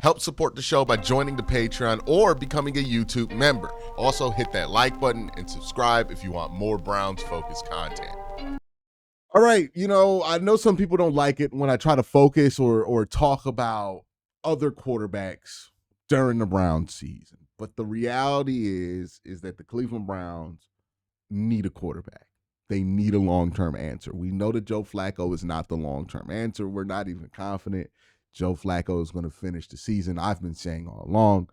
Help support the show by joining the Patreon or becoming a YouTube member. Also, hit that like button and subscribe if you want more Browns-focused content. All right, I know some people don't like it when I try to focus or talk about other quarterbacks during the Browns season. But the reality is that the Cleveland Browns need a quarterback. They need a long-term answer. We know that Joe Flacco is not the long-term answer. We're not even confident Joe Flacco is going to finish the season. I've been saying all along,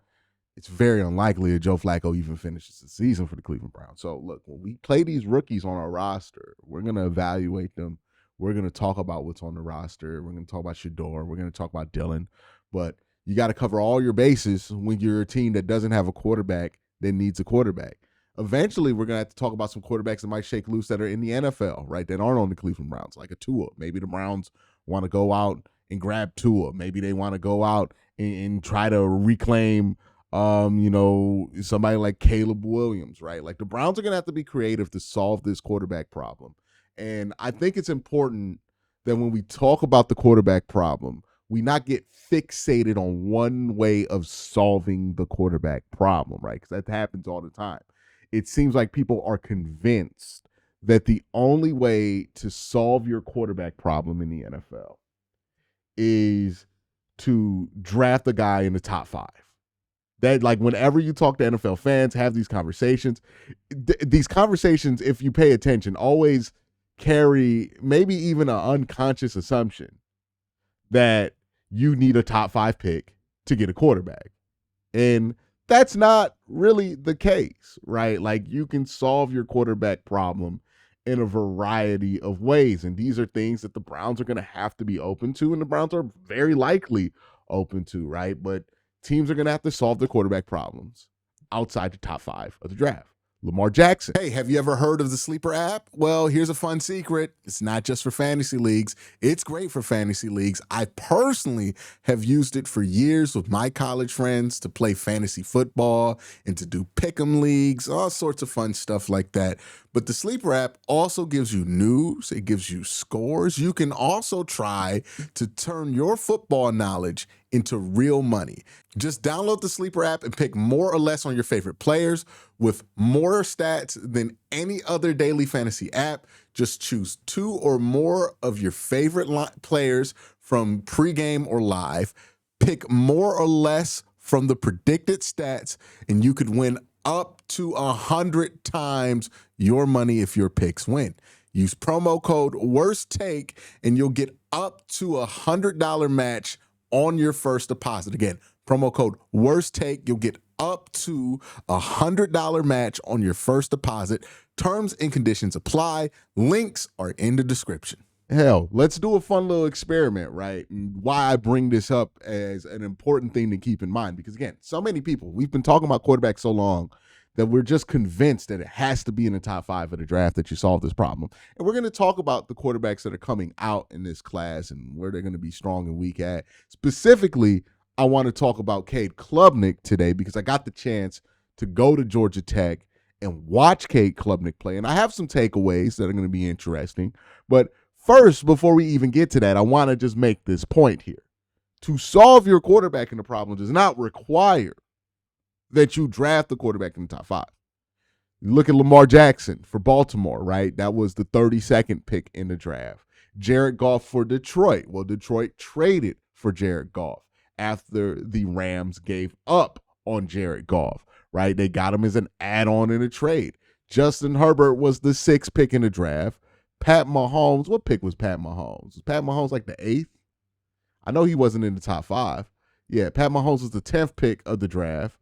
it's very unlikely that Joe Flacco even finishes the season for the Cleveland Browns. So, look, when we play these rookies on our roster, we're going to evaluate them. We're going to talk about what's on the roster. We're going to talk about Shador. We're going to talk about Dylan. But you got to cover all your bases when you're a team that doesn't have a quarterback that needs a quarterback. Eventually, we're going to have to talk about some quarterbacks that might shake loose that are in the NFL, right, that aren't on the Cleveland Browns, like a Tua. Maybe the Browns want to go out and grab Tua. Maybe they want to go out and try to reclaim, somebody like Caleb Williams, right? Like the Browns are going to have to be creative to solve this quarterback problem. And I think it's important that when we talk about the quarterback problem, we not get fixated on one way of solving the quarterback problem, right? Because that happens all the time. It seems like people are convinced that the only way to solve your quarterback problem in the NFL is to draft a guy in the top 5. That, like, whenever you talk to NFL fans, have these conversations, these conversations, if you pay attention, always carry maybe even an unconscious assumption that you need a top 5 pick to get a quarterback. And that's not really the case, right? Like, you can solve your quarterback problem in a variety of ways. And these are things that the Browns are going to have to be open to, and the Browns are very likely open to, right? But teams are going to have to solve their quarterback problems outside the top 5 of the draft. Lamar Jackson. Hey, have you ever heard of the Sleeper app? Well, here's a fun secret. It's not just for fantasy leagues. It's great for fantasy leagues. I personally have used it for years with my college friends to play fantasy football and to do pick'em leagues, all sorts of fun stuff like that. But the Sleeper app also gives you news. It gives you scores. You can also try to turn your football knowledge into real money. Just download the Sleeper app and pick more or less on your favorite players with more stats than any other daily fantasy app. Just choose 2 or more of your favorite players from pregame or live. Pick more or less from the predicted stats, and you could win up to 100 times your money if your picks win. Use promo code WORSTTAKE, and you'll get up to $100 match on your first deposit. Again, promo code WORSTTAKE. You'll get up to $100 match on your first deposit. Terms and conditions apply. Links are in the description. Hell, let's do a fun little experiment, right? And why I bring this up as an important thing to keep in mind, because again, so many people, we've been talking about quarterbacks so long that we're just convinced that it has to be in the top 5 of the draft that you solve this problem. And we're going to talk about the quarterbacks that are coming out in this class and where they're going to be strong and weak at. Specifically, I want to talk about Cade Klubnik today because I got the chance to go to Georgia Tech and watch Cade Klubnik play. And I have some takeaways that are going to be interesting. But first, before we even get to that, I want to just make this point here. To solve your quarterbacking problem does not require that you draft the quarterback in the top 5. You look at Lamar Jackson for Baltimore, right? That was the 32nd pick in the draft. Jared Goff for Detroit. Well, Detroit traded for Jared Goff after the Rams gave up on Jared Goff, right? They got him as an add-on in a trade. Justin Herbert was the 6th pick in the draft. Pat Mahomes, what pick was Pat Mahomes? Was Pat Mahomes like the 8th? I know he wasn't in the top 5. Yeah, Pat Mahomes was the 10th pick of the draft.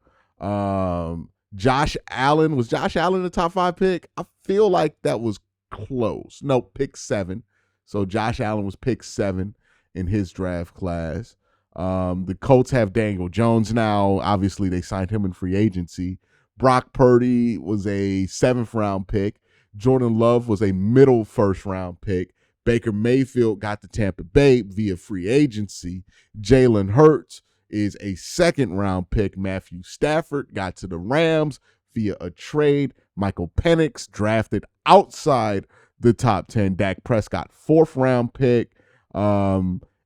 Josh Allen, was Josh Allen the top 5 pick? I feel like that was close. No, pick 7. So Josh Allen was pick 7 in his draft class. The Colts have Daniel Jones now. Obviously, they signed him in free agency. Brock Purdy was a 7th round pick. Jordan Love was a middle 1st round pick. Baker Mayfield got to Tampa Bay via free agency. Jalen Hurts is a 2nd round pick. Matthew Stafford got to the Rams via a trade. Michael Penix drafted outside the top 10. Dak Prescott, 4th round pick.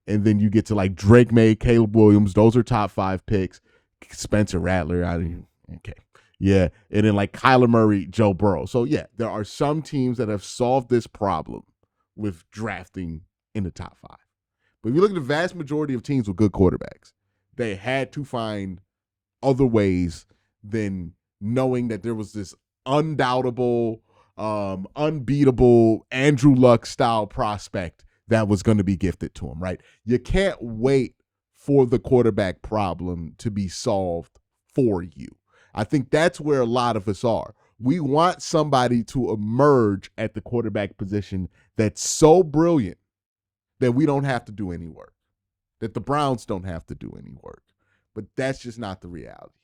And then you get to like Drake May, Caleb Williams. Those are top 5 picks. Spencer Rattler. Okay. Yeah. And then like Kyler Murray, Joe Burrow. So yeah, there are some teams that have solved this problem with drafting in the top 5. But if you look at the vast majority of teams with good quarterbacks, they had to find other ways than knowing that there was this undoubtable, unbeatable Andrew Luck style prospect that was going to be gifted to him, right? You can't wait for the quarterback problem to be solved for you. I think that's where a lot of us are. We want somebody to emerge at the quarterback position that's so brilliant that we don't have to do any work, that the Browns don't have to do any work. But that's just not the reality.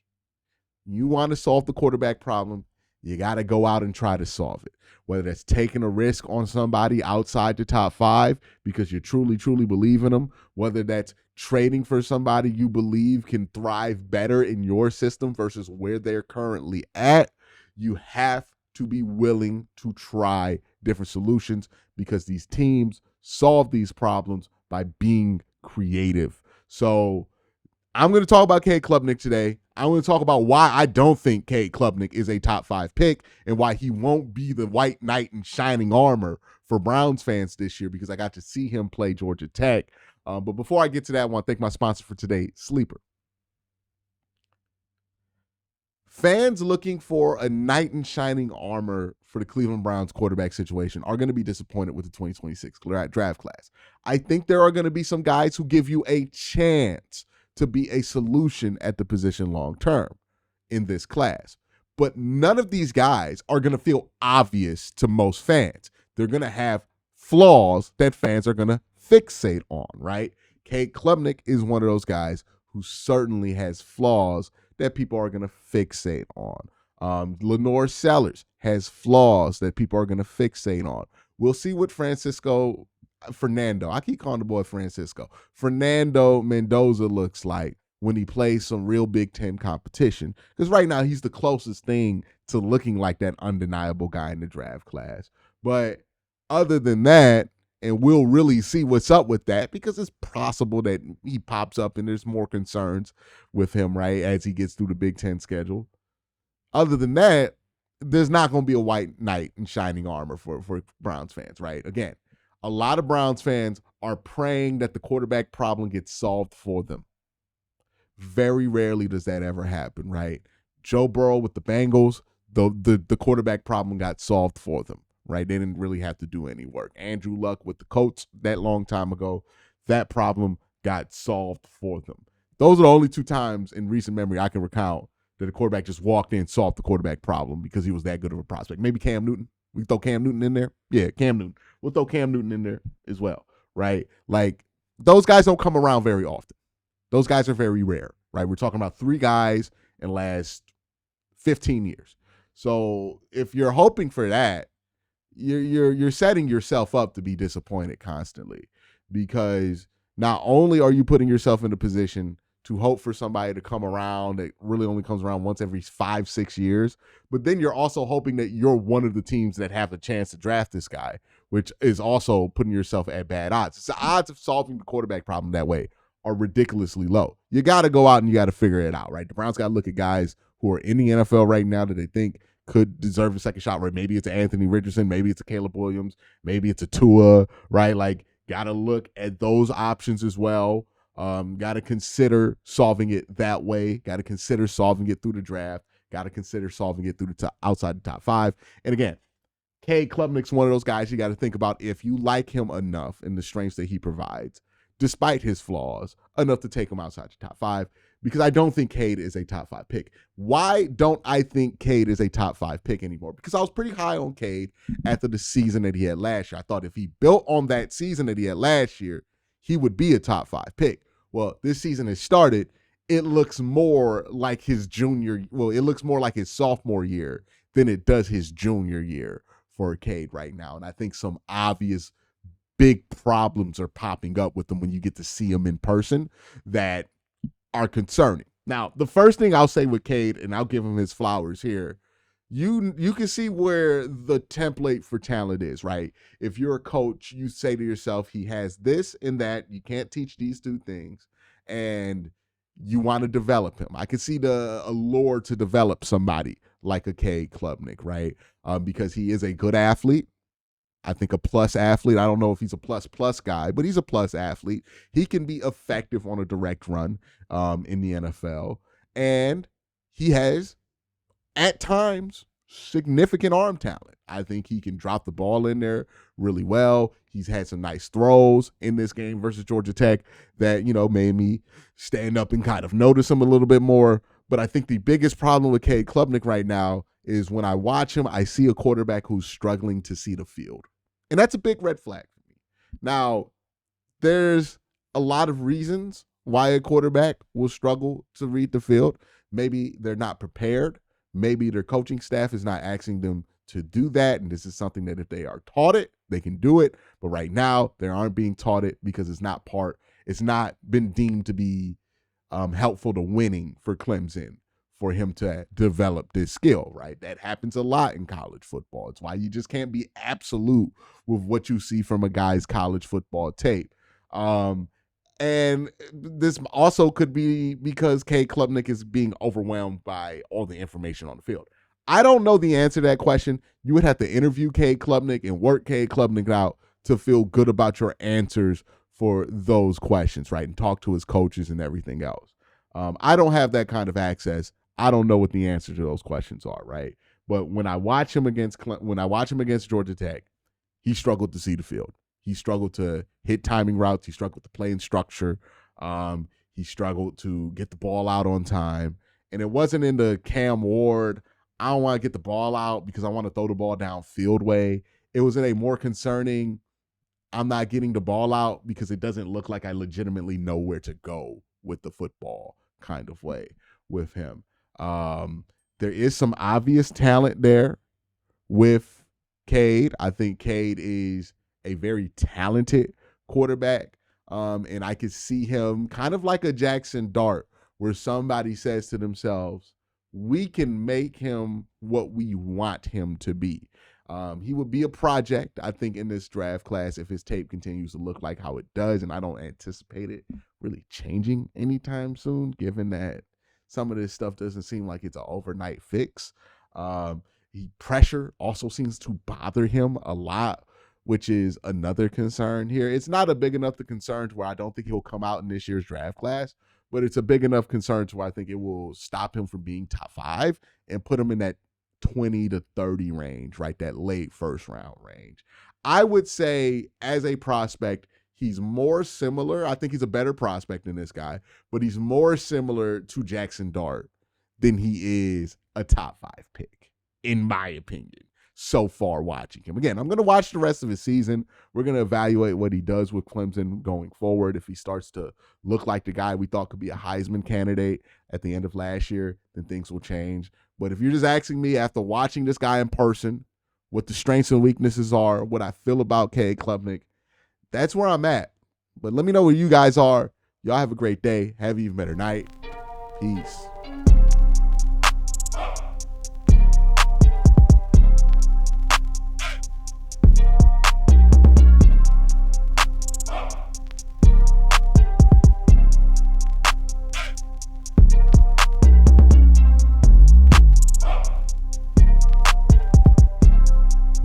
You want to solve the quarterback problem, you got to go out and try to solve it. Whether that's taking a risk on somebody outside the top 5 because you truly, truly believe in them, whether that's trading for somebody you believe can thrive better in your system versus where they're currently at, you have to be willing to try different solutions because these teams solve these problems by being creative. So I'm going to talk about Cade Klubnik today. I'm going to talk about why I don't think Cade Klubnik is a top 5 pick and why he won't be the white knight in shining armor for Browns fans this year because I got to see him play Georgia Tech. But before I get to that, I want to thank my sponsor for today, Sleeper. Fans looking for a knight in shining armor for the Cleveland Browns quarterback situation are going to be disappointed with the 2026 draft class. I think there are going to be some guys who give you a chance to be a solution at the position long term in this class. But none of these guys are going to feel obvious to most fans. They're going to have flaws that fans are going to fixate on, right? Cade Klubnik is one of those guys who certainly has flaws that people are going to fixate on. Lenore Sellers has flaws that people are going to fixate on. We'll see what Fernando, I keep calling the boy Francisco, Fernando Mendoza looks like when he plays some real Big Ten competition. Because right now he's the closest thing to looking like that undeniable guy in the draft class. But other than that, and we'll really see what's up with that because it's possible that he pops up and there's more concerns with him, right, as he gets through the Big Ten schedule. Other than that, there's not going to be a white knight in shining armor for Browns fans, right? Again, a lot of Browns fans are praying that the quarterback problem gets solved for them. Very rarely does that ever happen, right? Joe Burrow with the Bengals, the quarterback problem got solved for them, right? They didn't really have to do any work. Andrew Luck with the Colts that long time ago, that problem got solved for them. Those are the only 2 times in recent memory I can recount that a quarterback just walked in and solved the quarterback problem because he was that good of a prospect. Maybe Cam Newton. We throw Cam Newton in there? Yeah, Cam Newton. We'll throw Cam Newton in there as well, right? Like, those guys don't come around very often. Those guys are very rare, right? We're talking about 3 guys in the last 15 years. So if you're hoping for that, you're setting yourself up to be disappointed constantly because not only are you putting yourself in a position to hope for somebody to come around that really only comes around once every 5-6 years, but then you're also hoping that you're one of the teams that have a chance to draft this guy, which is also putting yourself at bad odds. The odds of solving the quarterback problem that way are ridiculously low. You got to go out and you got to figure it out, right? The Browns got to look at guys who are in the NFL right now that they think could deserve a second shot, right? Maybe it's Anthony Richardson, maybe it's a Caleb Williams, maybe it's a Tua, right? Like, got to look at those options as well. Got to consider solving it that way. Got to consider solving it through the draft. Got to consider solving it through the outside the top 5. And again, Cade Klubnik's one of those guys you got to think about if you like him enough and the strengths that he provides, despite his flaws, enough to take him outside the top 5. Because I don't think Cade is a top 5 pick. Why don't I think Cade is a top 5 pick anymore? Because I was pretty high on Cade after the season that he had last year. I thought if he built on that season that he had last year, he would be a top 5 pick. Well, this season has started. It looks more like his it looks more like his sophomore year than it does his junior year for Cade right now. And I think some obvious big problems are popping up with him when you get to see him in person that are concerning. Now, the first thing I'll say with Cade, and I'll give him his flowers here, you can see where the template for talent is, right? If you're a coach, you say to yourself, he has this and that. You can't teach these two things, and you want to develop him. I can see the allure to develop somebody like a Cade Klubnik, right? Because he is a good athlete. I think a plus athlete. I don't know if he's a plus guy, but he's a plus athlete. He can be effective on a direct run in the NFL, and he has at times significant arm talent. I think he can drop the ball in there really well. He's had some nice throws in this game versus Georgia Tech that, made me stand up and kind of notice him a little bit more. But I think the biggest problem with Cade Klubnik right now is when I watch him, I see a quarterback who's struggling to see the field. And that's a big red flag for me. Now, there's a lot of reasons why a quarterback will struggle to read the field. Maybe they're not prepared. Maybe their coaching staff is not asking them to do that. And this is something that if they are taught it, they can do it. But right now, they aren't being taught it because it's not been deemed to be helpful to winning for Clemson for him to develop this skill, right? That happens a lot in college football. It's why you just can't be absolute with what you see from a guy's college football tape. And this also could be because Cade Klubnik is being overwhelmed by all the information on the field. I don't know the answer to that question. You would have to interview Cade Klubnik and work Cade Klubnik out to feel good about your answers for those questions, right? And talk to his coaches and everything else. I don't have that kind of access. I don't know what the answer to those questions are, right? But when I watch him against Georgia Tech, he struggled to see the field. He struggled to hit timing routes. He struggled to play in structure. He struggled to get the ball out on time. And it wasn't in the Cam Ward, I don't want to get the ball out because I want to throw the ball downfield way. It was in a more concerning, I'm not getting the ball out because it doesn't look like I legitimately know where to go with the football kind of way with him. There is some obvious talent there with Cade. I think Cade is a very talented quarterback. And I could see him kind of like a Jackson Dart, where somebody says to themselves, we can make him what we want him to be. He would be a project, I think, in this draft class if his tape continues to look like how it does, and I don't anticipate it really changing anytime soon, given that some of this stuff doesn't seem like it's an overnight fix. Pressure also seems to bother him a lot, which is another concern here. It's not a big enough concern to where I don't think he'll come out in this year's draft class, but it's a big enough concern to where I think it will stop him from being top 5 and put him in that 20 to 30 range, right? That late first round range. I would say as a prospect, he's more similar. I think he's a better prospect than this guy, but he's more similar to Jackson Dart than he is a top 5 pick, in my opinion, so far watching him. Again, I'm going to watch the rest of his season. We're going to evaluate what he does with Clemson going forward. If he starts to look like the guy we thought could be a Heisman candidate at the end of last year, then things will change. But if you're just asking me after watching this guy in person, what the strengths and weaknesses are, what I feel about Cade Klubnik, that's where I'm at. But let me know where you guys are. Y'all have a great day. Have an even better night. Peace.